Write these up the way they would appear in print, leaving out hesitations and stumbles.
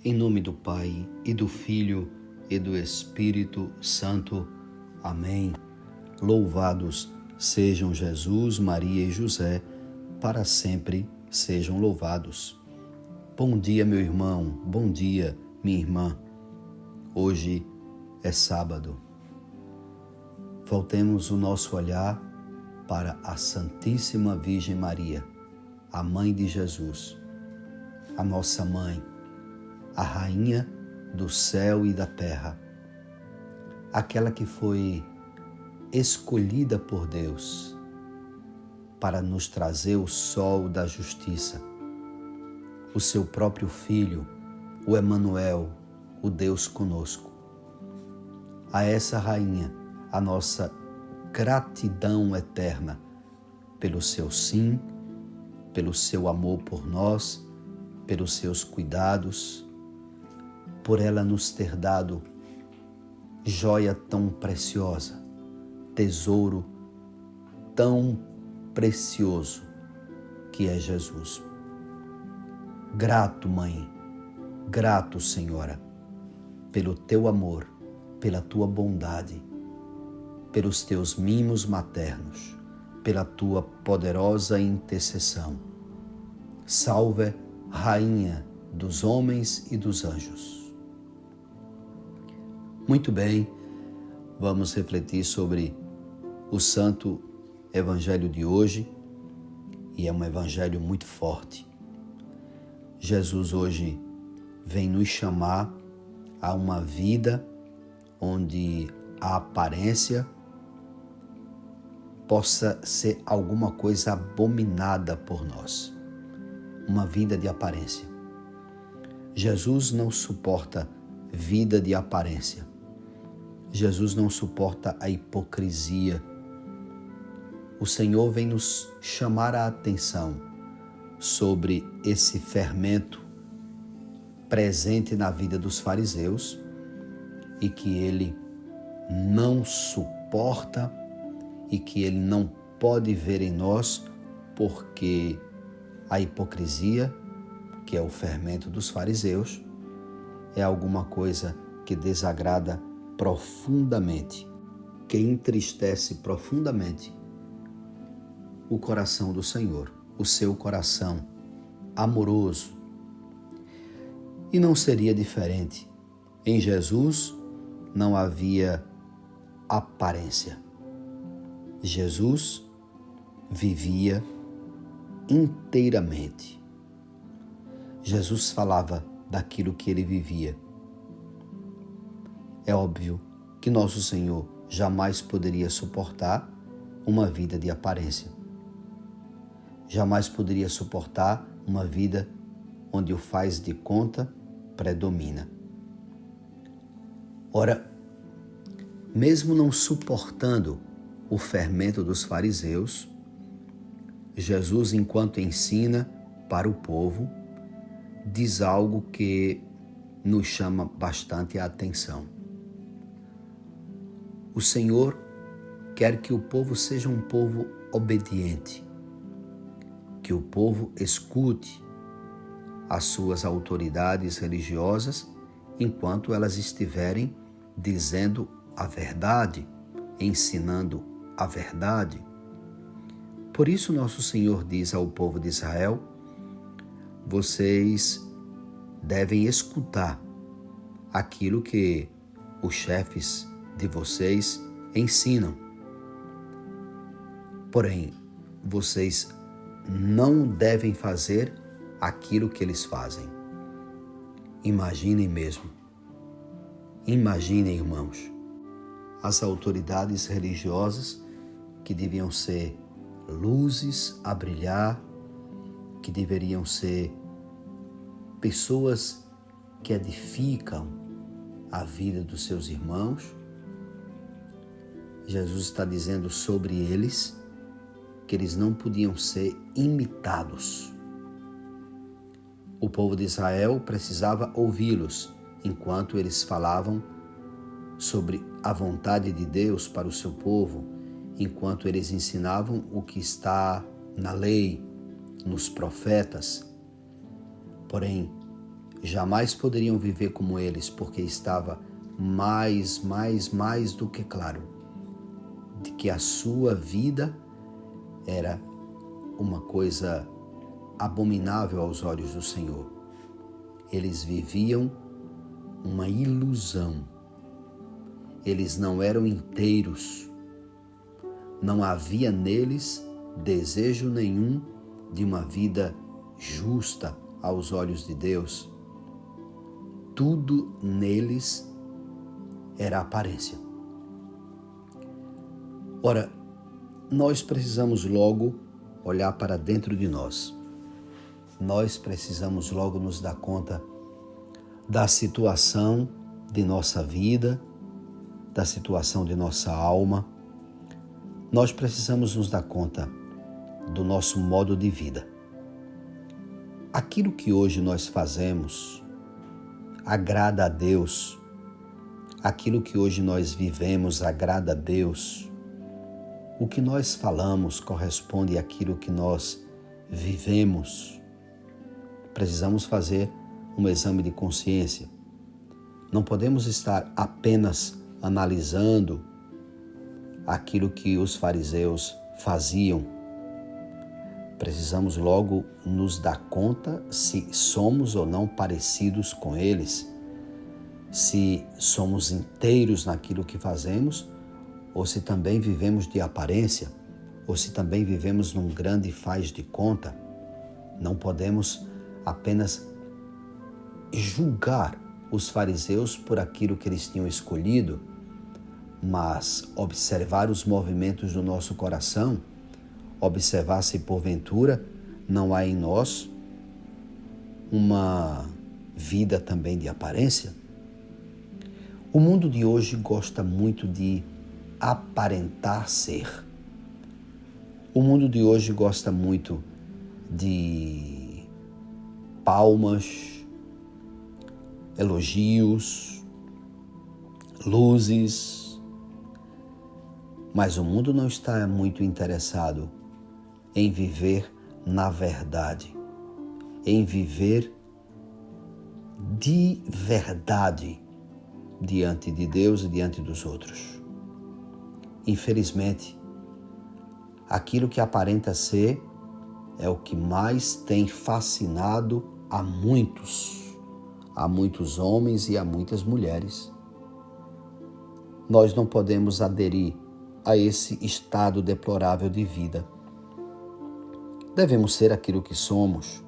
Em nome do Pai, e do Filho, e do Espírito Santo. Amém. Louvados sejam Jesus, Maria e José, para sempre sejam louvados. Bom dia, meu irmão, bom dia, minha irmã. Hoje é sábado. Voltemos o nosso olhar para a Santíssima Virgem Maria, a Mãe de Jesus, a nossa Mãe, a Rainha do céu e da terra, aquela que foi escolhida por Deus para nos trazer o sol da justiça, o seu próprio Filho, o Emanuel, o Deus conosco. A essa Rainha, a nossa gratidão eterna pelo seu sim, pelo seu amor por nós, pelos seus cuidados, por ela nos ter dado joia tão preciosa, tesouro tão precioso que é Jesus. Grato, Mãe, grato, Senhora, pelo teu amor, pela tua bondade, pelos teus mimos maternos, pela tua poderosa intercessão. Salve, Rainha dos homens e dos anjos. Muito bem, vamos refletir sobre o Santo Evangelho de hoje, e é um evangelho muito forte. Jesus hoje vem nos chamar a uma vida onde a aparência possa ser alguma coisa abominada por nós. Uma vida de aparência. Jesus não suporta vida de aparência. Jesus não suporta a hipocrisia. O Senhor vem nos chamar a atenção sobre esse fermento presente na vida dos fariseus e que ele não suporta e que ele não pode ver em nós, porque a hipocrisia, que é o fermento dos fariseus, é alguma coisa que desagrada profundamente, que entristece profundamente o coração do Senhor, o seu coração amoroso. E não seria diferente. Em Jesus não havia aparência. Jesus vivia inteiramente. Jesus falava daquilo que ele vivia. É óbvio que nosso Senhor jamais poderia suportar uma vida de aparência. Jamais poderia suportar uma vida onde o faz de conta predomina. Ora, mesmo não suportando o fermento dos fariseus, Jesus, enquanto ensina para o povo, diz algo que nos chama bastante a atenção. O Senhor quer que o povo seja um povo obediente, que o povo escute as suas autoridades religiosas enquanto elas estiverem dizendo a verdade, ensinando a verdade. Por isso nosso Senhor diz ao povo de Israel: vocês devem escutar aquilo que os chefes de vocês ensinam. Porém, vocês não devem fazer aquilo que eles fazem. Imaginem mesmo. Imaginem, irmãos, as autoridades religiosas que deviam ser luzes a brilhar, que deveriam ser pessoas que edificam a vida dos seus irmãos. Jesus está dizendo sobre eles que eles não podiam ser imitados. O povo de Israel precisava ouvi-los enquanto eles falavam sobre a vontade de Deus para o seu povo, enquanto eles ensinavam o que está na lei, nos profetas. Porém, jamais poderiam viver como eles, porque estava mais do que claro de que a sua vida era uma coisa abominável aos olhos do Senhor. Eles viviam uma ilusão. Eles não eram inteiros. Não havia neles desejo nenhum de uma vida justa aos olhos de Deus. Tudo neles era aparência. Ora, nós precisamos logo olhar para dentro de nós. Nós precisamos logo nos dar conta da situação de nossa vida, da situação de nossa alma. Nós precisamos nos dar conta do nosso modo de vida. Aquilo que hoje nós fazemos agrada a Deus. Aquilo que hoje nós vivemos agrada a Deus. O que nós falamos corresponde àquilo que nós vivemos. Precisamos fazer um exame de consciência. Não podemos estar apenas analisando aquilo que os fariseus faziam. Precisamos logo nos dar conta se somos ou não parecidos com eles, se somos inteiros naquilo que fazemos, ou se também vivemos de aparência, ou se também vivemos num grande faz de conta. Não podemos apenas julgar os fariseus por aquilo que eles tinham escolhido, mas observar os movimentos do nosso coração, observar se porventura não há em nós uma vida também de aparência. O mundo de hoje gosta muito de aparentar ser. O mundo de hoje gosta muito de palmas, elogios, luzes, mas o mundo não está muito interessado em viver na verdade, em viver de verdade diante de Deus e diante dos outros. Infelizmente, aquilo que aparenta ser é o que mais tem fascinado a muitos homens e a muitas mulheres. Nós não podemos aderir a esse estado deplorável de vida. Devemos ser aquilo que somos.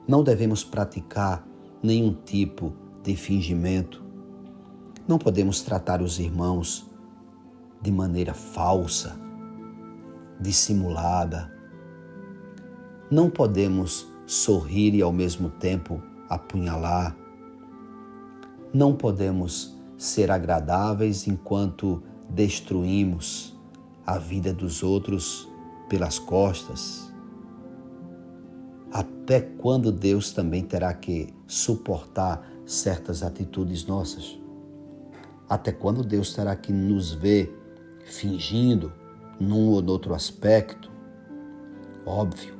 Não devemos praticar nenhum tipo de fingimento. Não podemos tratar os irmãos de maneira falsa, dissimulada. Não podemos sorrir e ao mesmo tempo apunhalar. Não podemos ser agradáveis enquanto destruímos a vida dos outros pelas costas. Até quando Deus também terá que suportar certas atitudes nossas? Até quando Deus terá que nos ver fingindo num ou outro aspecto? Óbvio,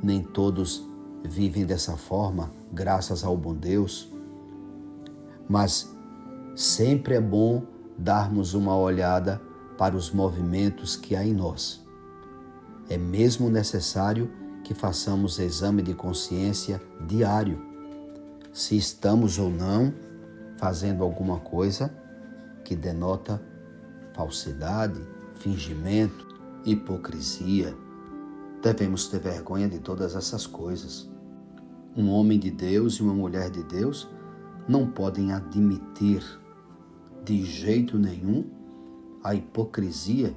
nem todos vivem dessa forma, graças ao bom Deus, mas sempre é bom darmos uma olhada para os movimentos que há em nós. É mesmo necessário que façamos exame de consciência diário, se estamos ou não fazendo alguma coisa que denota falsidade, fingimento, hipocrisia. Devemos ter vergonha de todas essas coisas. Um homem de Deus e uma mulher de Deus não podem admitir de jeito nenhum a hipocrisia,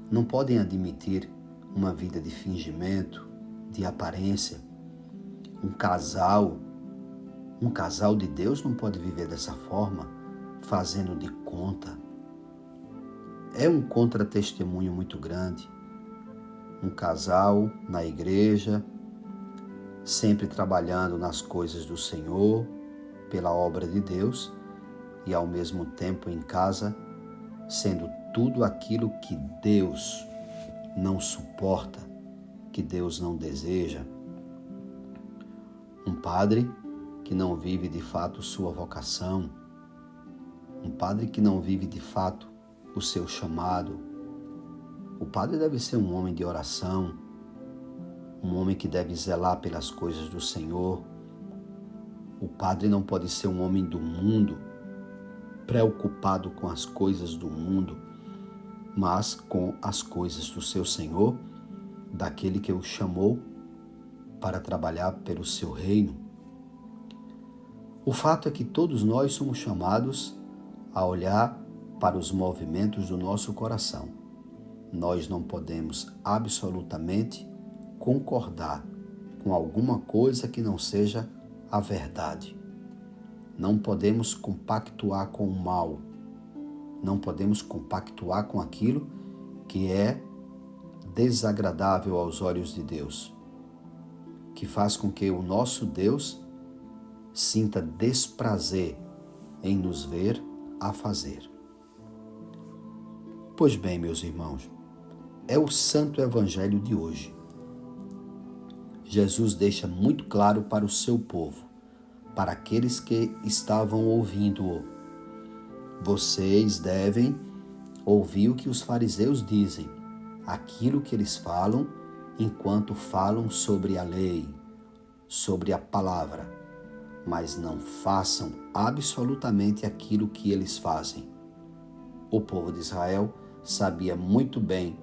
não podem admitir uma vida de fingimento, de aparência. Um casal de Deus não pode viver dessa forma, fazendo de conta. É um contra-testemunho muito grande. Um casal na igreja, sempre trabalhando nas coisas do Senhor, pela obra de Deus, e ao mesmo tempo em casa, sendo tudo aquilo que Deus não suporta, que Deus não deseja. Um padre que não vive de fato sua vocação, um padre que não vive de fato o seu chamado. O padre deve ser um homem de oração, um homem que deve zelar pelas coisas do Senhor. O padre não pode ser um homem do mundo, preocupado com as coisas do mundo, mas com as coisas do seu Senhor, daquele que o chamou para trabalhar pelo seu reino. O fato é que todos nós somos chamados a olhar para os movimentos do nosso coração. Nós não podemos absolutamente concordar com alguma coisa que não seja a verdade. Não podemos compactuar com o mal. Não podemos compactuar com aquilo que é desagradável aos olhos de Deus, que faz com que o nosso Deus sinta desprazer em nos ver a fazer. Pois bem, meus irmãos, é o Santo Evangelho de hoje. Jesus deixa muito claro para o seu povo, para aqueles que estavam ouvindo-o: vocês devem ouvir o que os fariseus dizem, aquilo que eles falam enquanto falam sobre a lei, sobre a palavra, mas não façam absolutamente aquilo que eles fazem. O povo de Israel sabia muito bem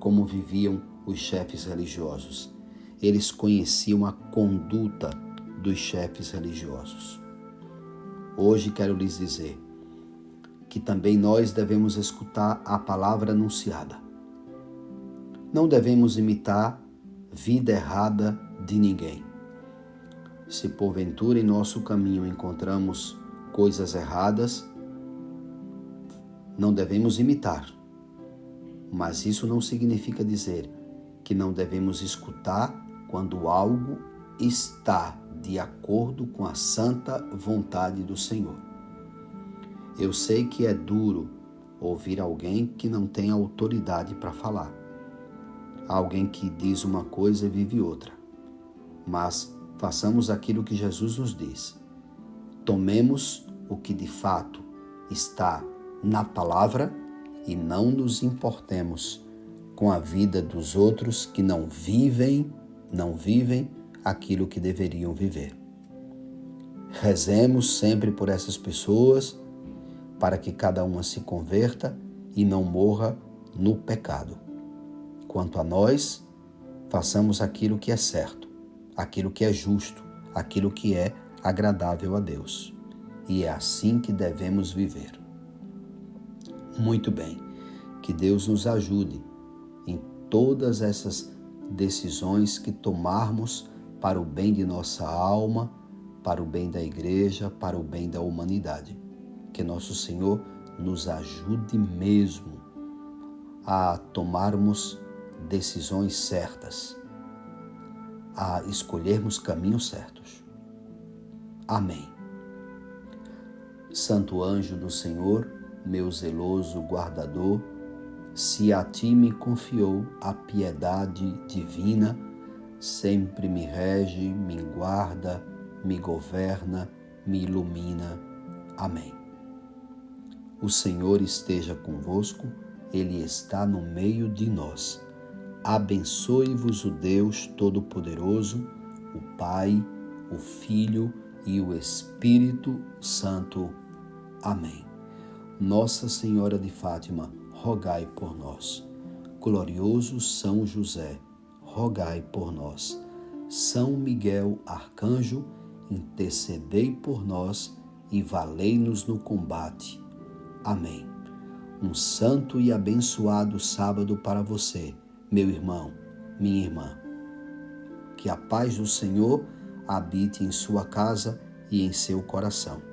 como viviam os chefes religiosos. Eles conheciam a conduta dos chefes religiosos. Hoje quero lhes dizer que também nós devemos escutar a palavra anunciada. Não devemos imitar vida errada de ninguém. Se porventura em nosso caminho encontramos coisas erradas, não devemos imitar. Mas isso não significa dizer que não devemos escutar quando algo está de acordo com a santa vontade do Senhor. Eu sei que é duro ouvir alguém que não tem autoridade para falar. Alguém que diz uma coisa e vive outra. Mas façamos aquilo que Jesus nos diz. Tomemos o que de fato está na palavra e não nos importemos com a vida dos outros que não vivem aquilo que deveriam viver. Rezemos sempre por essas pessoas, para que cada uma se converta e não morra no pecado. Quanto a nós, façamos aquilo que é certo, aquilo que é justo, aquilo que é agradável a Deus. E é assim que devemos viver. Muito bem, que Deus nos ajude em todas essas decisões que tomarmos para o bem de nossa alma, para o bem da igreja, para o bem da humanidade. Que nosso Senhor nos ajude mesmo a tomarmos decisões certas, a escolhermos caminhos certos. Amém. Santo anjo do Senhor, meu zeloso guardador, se a ti me confiou a piedade divina, sempre me rege, me guarda, me governa, me ilumina. Amém. O Senhor esteja convosco, Ele está no meio de nós. Abençoe-vos o Deus Todo-Poderoso, o Pai, o Filho e o Espírito Santo. Amém. Nossa Senhora de Fátima, rogai por nós. Glorioso São José, rogai por nós. São Miguel Arcanjo, intercedei por nós e valei-nos no combate. Amém. Um santo e abençoado sábado para você, meu irmão, minha irmã. Que a paz do Senhor habite em sua casa e em seu coração.